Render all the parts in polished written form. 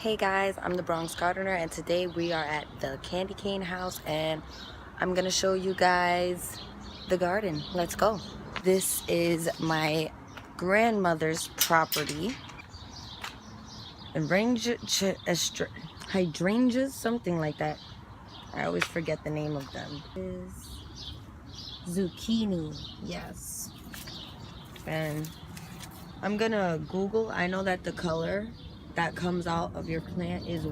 Hey guys, I'm the Bronx gardener and today we are at the candy cane house and I'm gonna show you guys the garden. Let's go. This is my grandmother's property. And hydrangeas, something like that. I always forget the name of them. Is zucchini, yes. And I'm gonna Google. I know that the color that comes out of your plant is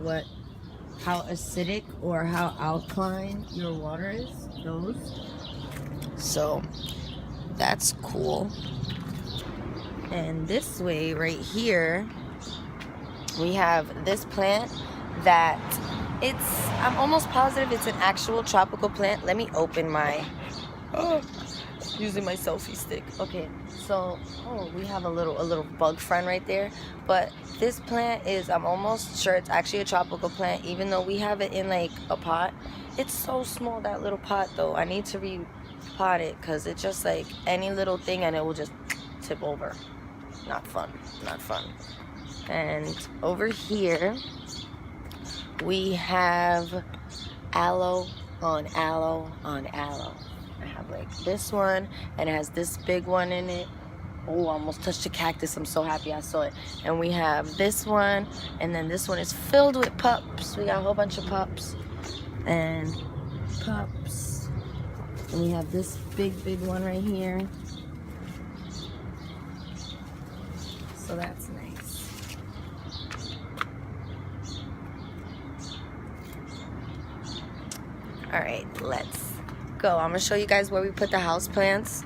how acidic or how alkaline your water is. So that's cool. And this way right here we have this plant that I'm almost positive it's an actual tropical plant. Let me open my using my selfie stick. Okay, so we have a little bug friend right there, but this plant is, I'm almost sure it's actually a tropical plant, even though we have it in like a pot. It's so small, that little pot though. I need to repot it because it's just like any little thing and it will just tip over. Not fun. And over here we have aloe on aloe on aloe. I have like this one and it has this big one in it. Oh, I almost touched a cactus. I'm so happy I saw it. And we have this one, and then this one is filled with pups. We got a whole bunch of pups and pups. And we have this big one right here. So that's nice. All right, let's go. I'm gonna show you guys where we put the house plants.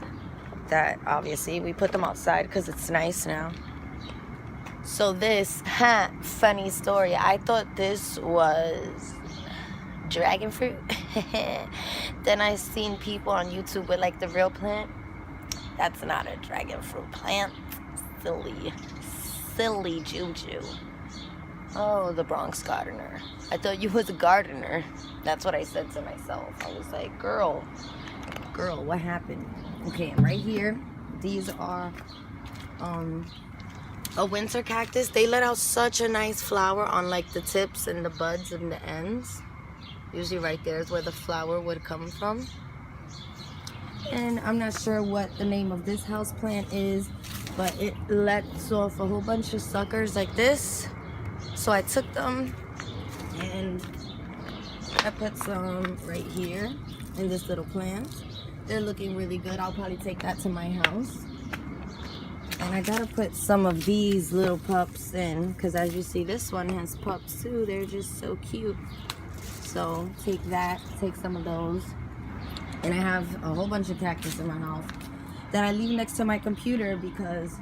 That obviously we put them outside because it's nice now. So this, funny story. I thought this was dragon fruit. Then I seen people on YouTube with like the real plant. That's not a dragon fruit plant. Silly juju. Oh, the Bronx gardener. I thought you was a gardener. That's what I said to myself. I was like, girl, what happened? Okay, and right here, these are a winter cactus. They let out such a nice flower on like the tips and the buds and the ends. Usually right there is where the flower would come from. And I'm not sure what the name of this house plant is, but it lets off a whole bunch of suckers like this. So I took them and I put some right here in this little plant. They're looking really good. I'll probably take that to my house. And I gotta put some of these little pups in because as you see, this one has pups too. They're just so cute. So take some of those. And I have a whole bunch of cactus in my house that I leave next to my computer because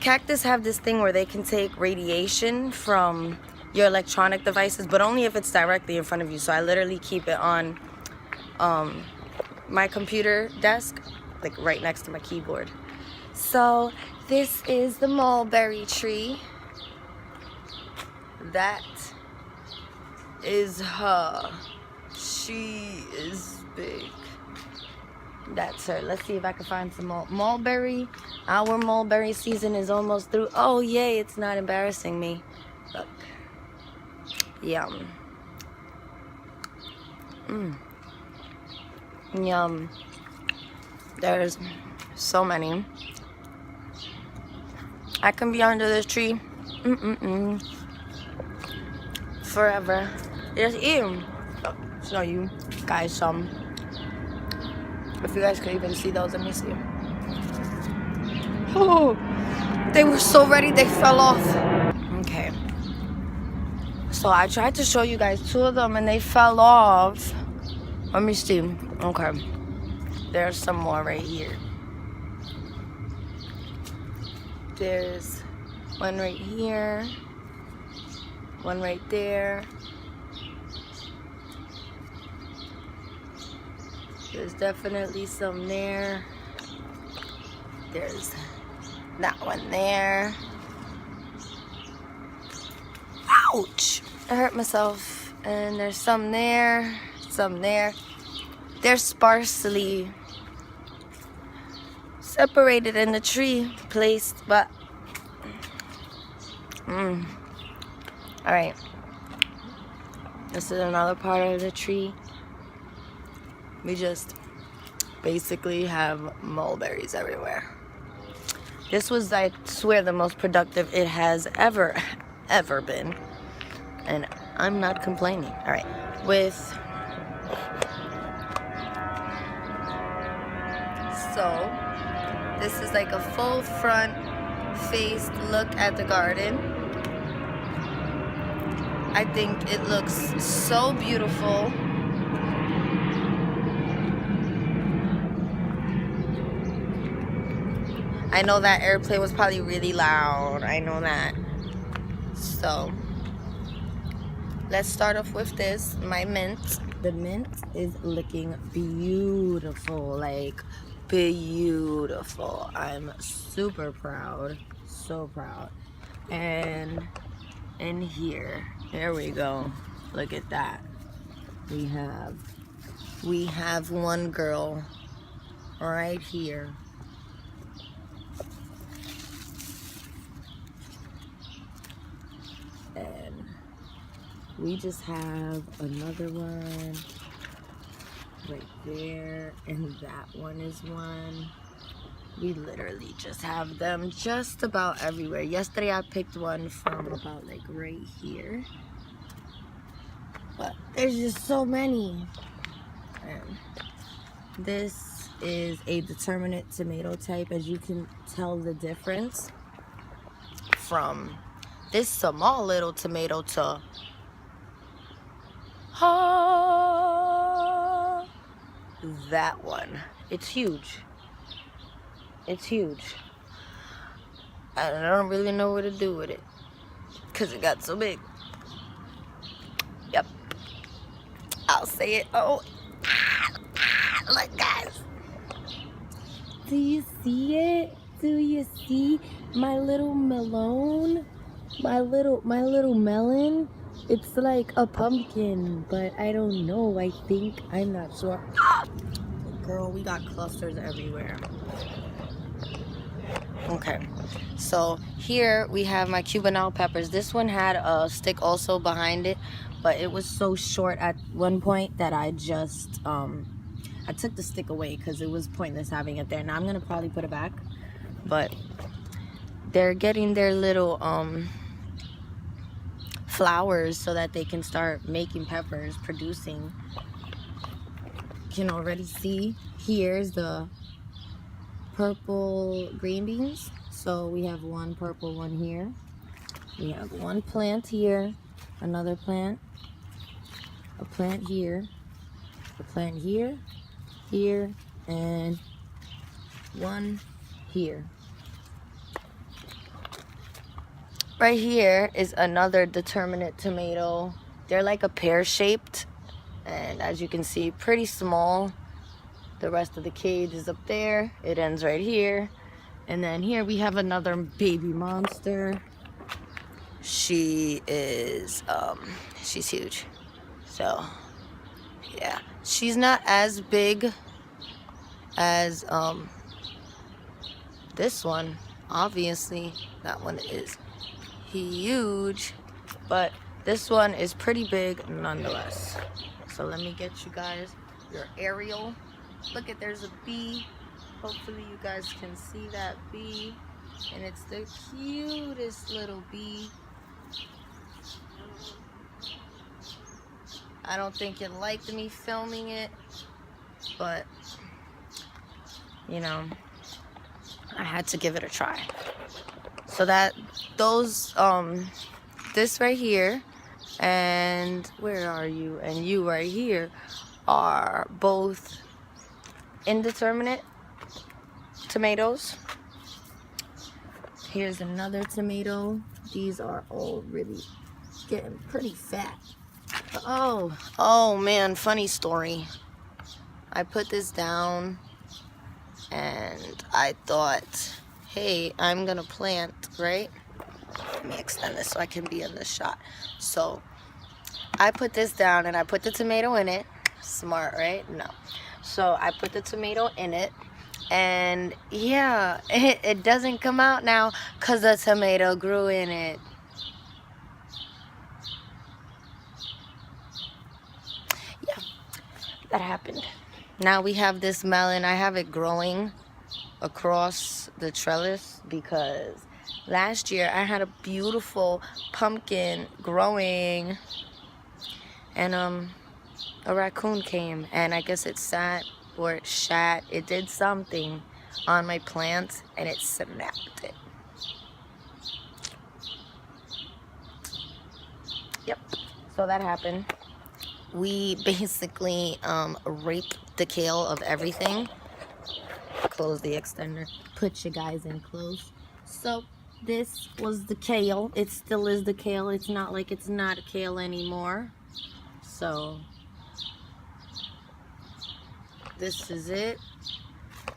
cactus have this thing where they can take radiation from your electronic devices, but only if it's directly in front of you. So I literally keep it on my computer desk, like right next to my keyboard. So this is the mulberry tree. That is her. She is big. That's her. Let's see if I can find some mulberry. Our mulberry season is almost through. Oh yay, it's not embarrassing me. Look. Yum. Yum. There's so many. I can be under this tree forever. Just eat them. Show you guys some. If you guys could even see those, let me see. Oh, they were so ready they fell off. Okay. So I tried to show you guys two of them and they fell off. Let me see. Okay. There's some more right here. There's one right here. One right there. There's definitely some there. There's that one there. Ouch! I hurt myself. And there's some there. Some there. They're sparsely separated in the tree, placed, but All right. This is another part of the tree. We just basically have mulberries everywhere. This was, I swear, the most productive it has ever been. And I'm not complaining. All right. So, this is like a full front-faced look at the garden. I think it looks so beautiful. I know that airplane was probably really loud. I know that. So, let's start off with this, my mint. The mint is looking beautiful, like beautiful. I'm super proud, so proud. And in here we go. Look at that. We have one girl right here. And we just have another one right there, and that one is one. We literally just have them just about everywhere. Yesterday I picked one from about like right here, but there's just so many. And this is a determinate tomato type, as you can tell the difference from this small little tomato to that one. It's huge. It's huge. And I don't really know what to do with it because it got so big. Yep. I'll say it. Oh, look, guys. Do you see it? Do you see my little melon? My little melon? It's like a pumpkin, but I don't know. I'm not sure. Girl, we got clusters everywhere. Okay, so here we have my Cubanelle peppers. This one had a stick also behind it, but it was so short at one point that I just I took the stick away because it was pointless having it there. Now I'm gonna probably put it back, but they're getting their little flowers so that they can start making peppers, producing. You can already see here's the purple green beans. So we have one purple one here. We have one plant here, another plant, a plant here, a plant here, here, and one here. Right here is another determinate tomato. They're like a pear-shaped, and as you can see, pretty small. The rest of the cage is up there. It ends right here. And then here we have another baby monster. She is, she's huge. So, yeah. She's not as big as this one. Obviously, that one is huge. But this one is pretty big nonetheless. So let me get you guys your aerial. Look at, there's a bee. Hopefully you guys can see that bee. And it's the cutest little bee. I don't think it liked me filming it, but you know, I had to give it a try. So this right here, and where are you? And you right here are both indeterminate tomatoes. Here's another tomato. These are all really getting pretty fat. Oh man, funny story. I put this down and I thought, hey, I'm gonna plant, right? Let me extend this so I can be in this shot. So I put this down and I put the tomato in it. Smart, right? No. So I put the tomato in it, and yeah, it doesn't come out now because the tomato grew in it. that happened. Now we have this melon. I have it growing across the trellis because last year I had a beautiful pumpkin growing, and a raccoon came, and I guess it sat or it shat. It did something on my plant and it snapped it. Yep, so that happened. We basically raped the kale of everything. Close the extender. Put you guys in close. So this was the kale. It still is the kale. It's not like it's not a kale anymore. So this is it.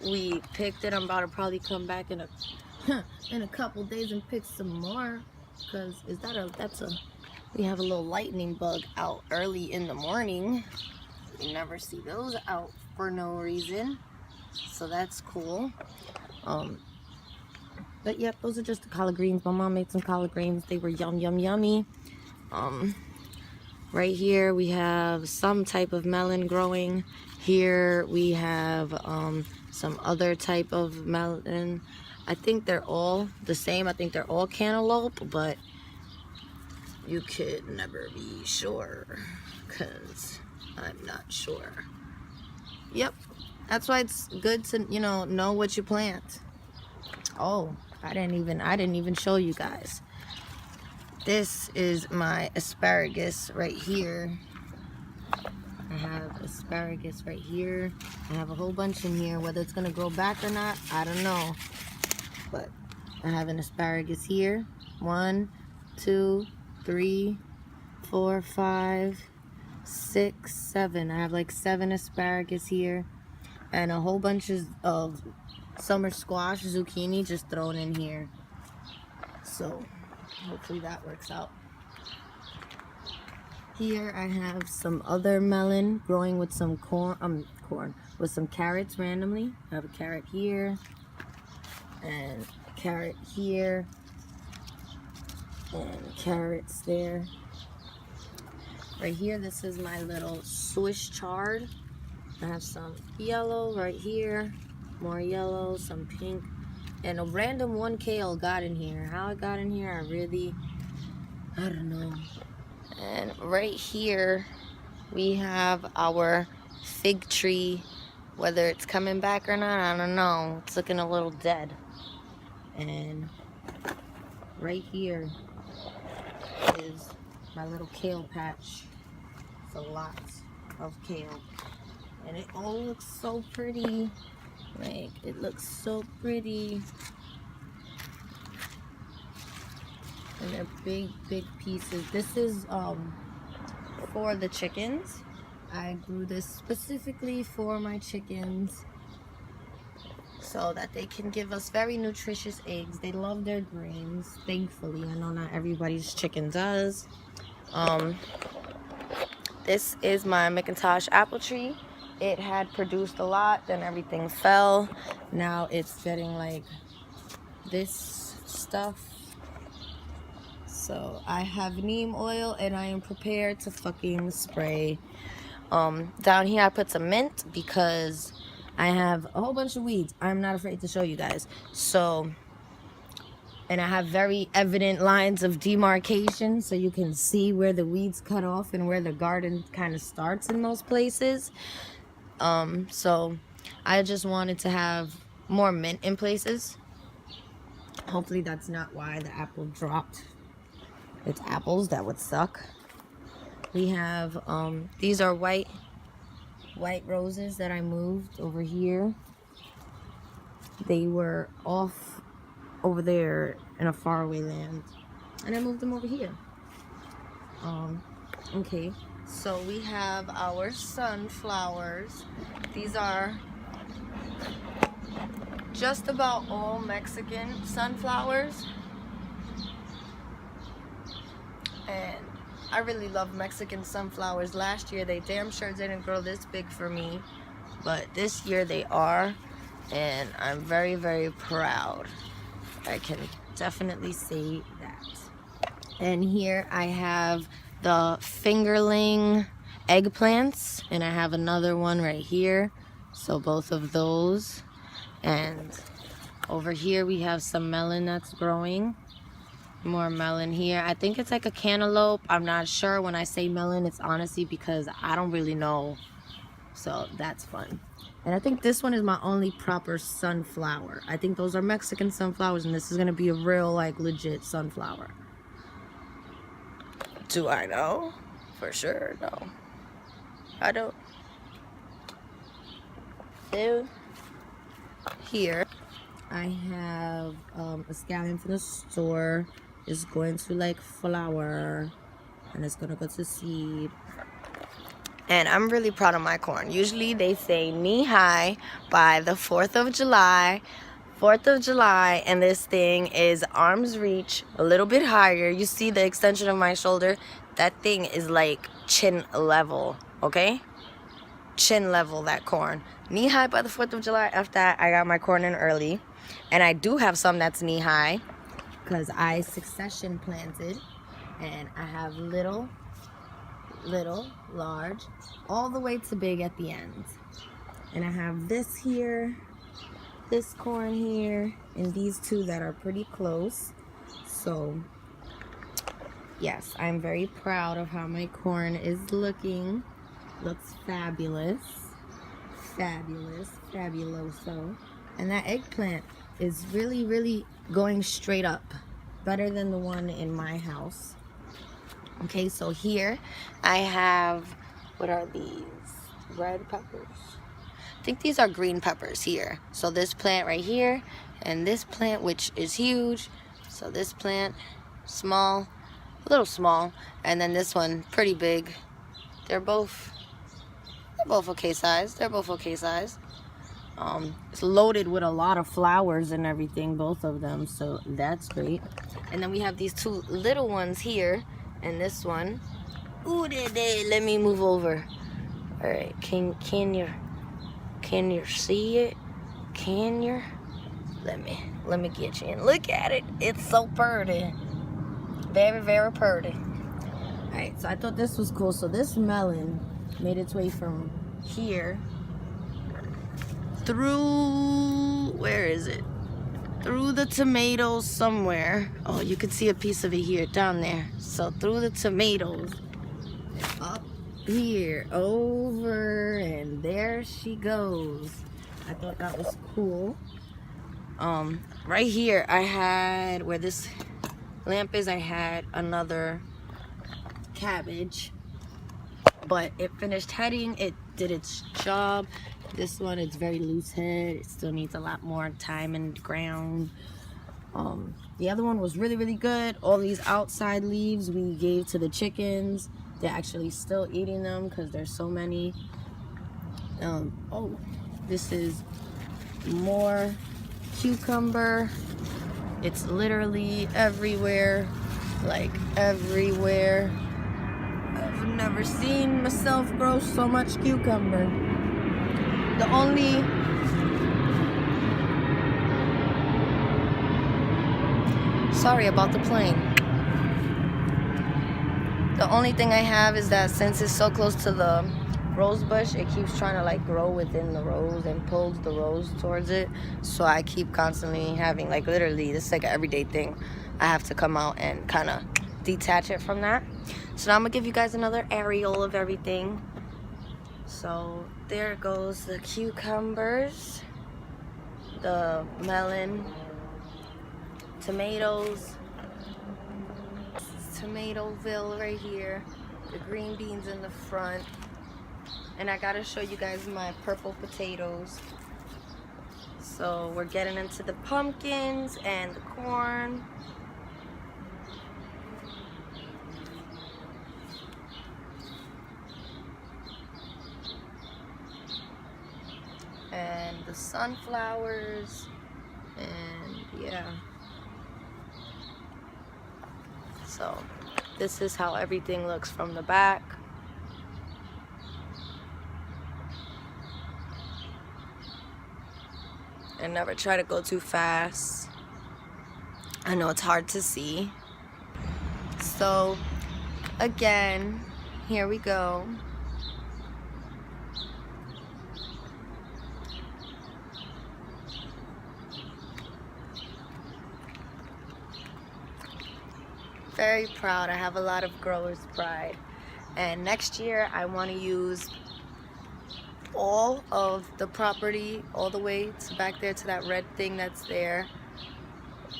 We picked it. I'm about to probably come back in a couple days and pick some more. Cause we have a little lightning bug out early in the morning. You never see those out for no reason. So that's cool. But yep, those are just the collard greens. My mom made some collard greens. They were yummy. Right here we have some type of melon growing. Here we have some other type of melon. I think they're all the same. I think they're all cantaloupe, but you could never be sure because I'm not sure. Yep, that's why it's good to know what you plant. Oh, I didn't even show you guys. This is my asparagus right here. I have asparagus right here. I have a whole bunch in here. Whether it's gonna grow back or not, I don't know. But I have an asparagus here. 1, 2, 3, 4, 5, 6, 7. I have like 7 asparagus here. And a whole bunch of summer squash, zucchini just thrown in here. So hopefully that works out. Here I have some other melon growing with some corn with some carrots randomly. I have a carrot here and a carrot here and carrots there. Right here, this is my little Swiss chard. I have some yellow right here, more yellow, some pink, and a random one kale got in here. How it got in here, I don't know. And right here, we have our fig tree. Whether it's coming back or not, I don't know. It's looking a little dead. And right here is my little kale patch. It's a lot of kale. And it all looks so pretty. Like, it looks so pretty. And they're big pieces. This is for the chickens. I grew this specifically for my chickens so that they can give us very nutritious eggs. They love their greens, thankfully. I know not everybody's chicken does. This is my McIntosh apple tree. It had produced a lot, then everything fell. Now it's getting like this stuff. So I have neem oil and I am prepared to fucking spray. Down here I put some mint because I have a whole bunch of weeds. I'm not afraid to show you guys. So, and I have very evident lines of demarcation so you can see where the weeds cut off and where the garden kind of starts in most places. So I just wanted to have more mint in places. Hopefully that's not why the apple dropped. It's apples, that would suck. We have, these are white roses that I moved over here. They were off over there in a faraway land. And I moved them over here. Okay, so we have our sunflowers. These are just about all Mexican sunflowers. And I really love Mexican sunflowers. Last year they damn sure didn't grow this big for me, but this year they are, and I'm very proud. I can definitely say that. And here I have the fingerling eggplants, and I have another one right here. So both of those. And over here we have some melon that's growing. More melon here. I think it's like a cantaloupe. I'm not sure. When I say melon, it's honestly because I don't really know. So that's fun. And I think this one is my only proper sunflower. I think those are Mexican sunflowers, and this is gonna be a real, like, legit sunflower. Do I know? For sure, no. I don't. So, here, I have a scallion from the store. It's going to, like, flower, and it's gonna go to seed. And I'm really proud of my corn. Usually they say knee-high by the 4th of July. 4th of July, and this thing is arm's reach, a little bit higher. You see the extension of my shoulder? That thing is like chin level, okay? Chin level, that corn. Knee-high by the 4th of July. After that, I got my corn in early. And I do have some that's knee-high because I succession planted. And I have little, large, all the way to big at the end. And I have this here, this corn here, and these two that are pretty close. So yes, I'm very proud of how my corn is looking. Looks fabulous. Fabuloso. And that eggplant is really going straight up, better than the one in my house. Okay, so here I have, what are these? Red peppers. I think these are green peppers here. So this plant right here, and this plant, which is huge. So this plant, small, a little small, and then this one, pretty big. They're both okay size. It's loaded with a lot of flowers and everything, both of them, so that's great. And then we have these two little ones here. And this one, ooh, let me move over. All right, can you see it? Can you? Let me get you in. Look at it. It's so pretty. Very pretty. All right, so I thought this was cool. So this melon made its way from here through, where is it? Through the tomatoes somewhere. Oh, you can see a piece of it here, down there. So through the tomatoes, up here, over, and there she goes. I thought that was cool. Right here, I had, where this lamp is, I had another cabbage. But it finished heading, it did its job. This one, it's very loose head. It still needs a lot more time in the ground. The other one was really good. All these outside leaves we gave to the chickens. They're actually still eating them because there's so many. Oh, this is more cucumber. It's literally everywhere, like everywhere. I've never seen myself grow so much cucumber. The only sorry about the plane. The only thing I have is that since it's so close to the rose bush, it keeps trying to like grow within the rose and pulls the rose towards it. So I keep constantly having, like, literally, this is like an everyday thing. I have to come out and kind of detach it from that. So now I'm gonna give you guys another aerial of everything. So there goes the cucumbers, the melon, tomatoes, Tomatoville right here, the green beans in the front, and I gotta show you guys my purple potatoes. So we're getting into the pumpkins and the corn. And the sunflowers, and yeah. So this is how everything looks from the back. And never try to go too fast. I know it's hard to see. So again, here we go. very proud. I have a lot of growers pride. And next year I want to use all of the property all the way to back there to that red thing that's there.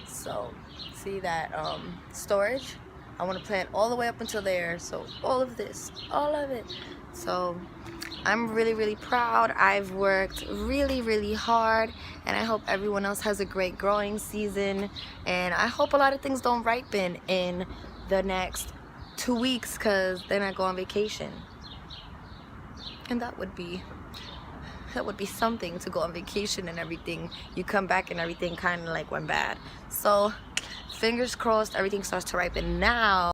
So see that storage? I want to plant all the way up until there. So all of this, all of it. So I'm really proud. I've worked really hard, and I hope everyone else has a great growing season, and I hope a lot of things don't ripen in the next 2 weeks because then I go on vacation, and that would be something, to go on vacation and everything. You come back and everything kind of like went bad. So fingers crossed everything starts to ripen now.